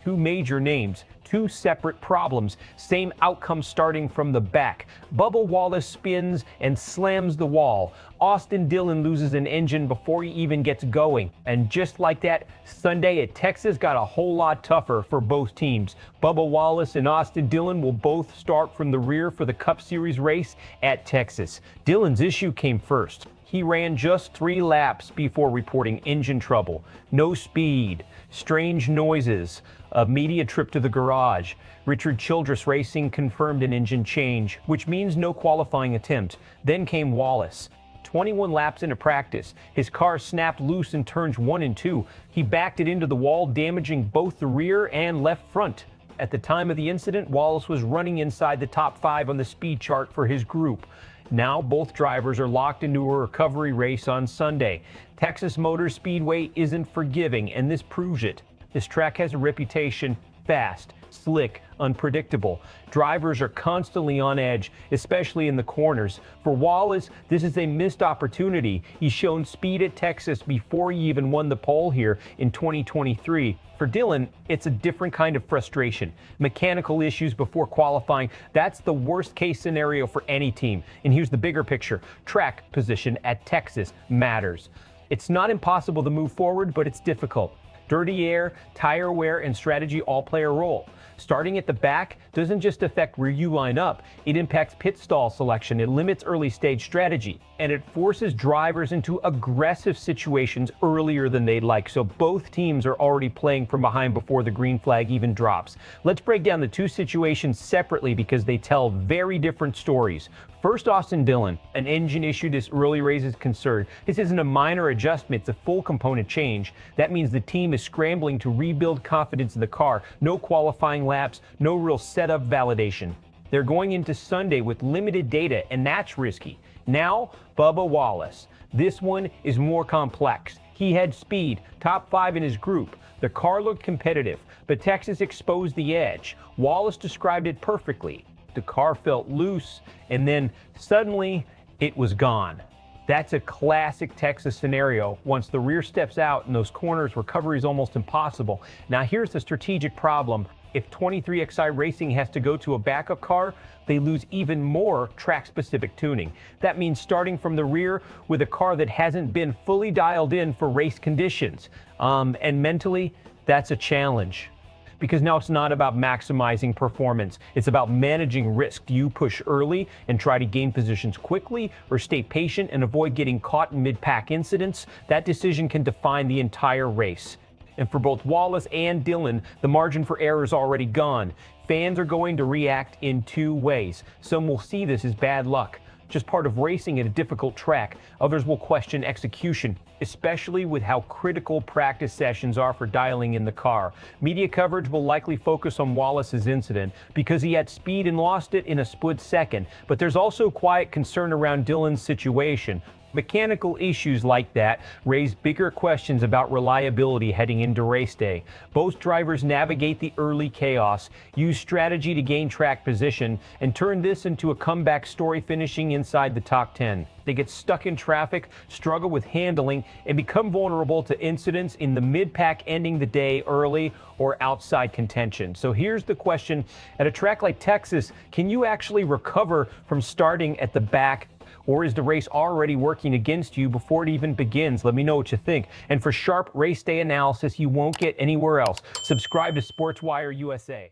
Two major names, two separate problems, same outcome starting from the back. Bubba Wallace spins and slams the wall. Austin Dillon loses an engine before he even gets going. And just like that, Sunday at Texas got a whole lot tougher for both teams. Bubba Wallace and Austin Dillon will both start from the rear for the Cup Series race at Texas. Dillon's issue came first. He ran just 3 laps before reporting engine trouble. No speed, strange noises, a media trip to the garage. Childress Racing confirmed an engine change, which means no qualifying attempt. Then came Wallace. 21 laps into practice, his car snapped loose in turns 1 and 2. He backed it into the wall, damaging both the rear and left front. At the time of the incident, Wallace was running inside the top 5 on the speed chart for his group. Now both drivers are locked into a recovery race on Sunday. Texas Motor Speedway isn't forgiving, and this proves it. This track has a reputation: fast, slick, unpredictable. Drivers are constantly on edge, especially in the corners. For Wallace, this is a missed opportunity. He's shown speed at Texas before he even won the pole here in 2023. For Dillon, it's a different kind of frustration. Mechanical issues before qualifying, that's the worst case scenario for any team. And here's the bigger picture. Track position at Texas matters. It's not impossible to move forward, but it's difficult. Dirty air, tire wear, and strategy all play a role. Starting at the back doesn't just affect where you line up, it impacts pit stall selection, it limits early stage strategy, and it forces drivers into aggressive situations earlier than they'd like. So both teams are already playing from behind before the green flag even drops. Let's break down the two situations separately because they tell very different stories. First, Austin Dillon. An engine issue this early raises concern. This isn't a minor adjustment, it's a full component change. That means the team is scrambling to rebuild confidence in the car. No qualifying laps, no real setup validation. They're going into Sunday with limited data, and that's risky. Now, Bubba Wallace. This one is more complex. He had speed, top 5 in his group. The car looked competitive, but Texas exposed the edge. Wallace described it perfectly. The car felt loose, and then suddenly it was gone. That's a classic Texas scenario. Once the rear steps out in those corners, recovery is almost impossible. Now here's the strategic problem. If 23XI Racing has to go to a backup car, they lose even more track-specific tuning. That means starting from the rear with a car that hasn't been fully dialed in for race conditions. And mentally, that's a challenge. Because now it's not about maximizing performance. It's about managing risk. Do you push early and try to gain positions quickly, or stay patient and avoid getting caught in mid-pack incidents? That decision can define the entire race. And for both Wallace and Dillon, the margin for error is already gone. Fans are going to react in 2 ways. Some will see this as bad luck, just part of racing at a difficult track. Others will question execution, especially with how critical practice sessions are for dialing in the car. Media coverage will likely focus on Wallace's incident because he had speed and lost it in a split second. But there's also quiet concern around Dillon's situation. Mechanical issues like that raise bigger questions about reliability heading into race day. Both drivers navigate the early chaos, use strategy to gain track position, and turn this into a comeback story finishing inside the top 10. They get stuck in traffic, struggle with handling, and become vulnerable to incidents in the mid-pack ending the day early or outside contention. So here's the question. At a track like Texas, can you actually recover from starting at the back? Or is the race already working against you before it even begins? Let me know what you think. And for sharp race day analysis you won't get anywhere else, subscribe to SportsWire USA.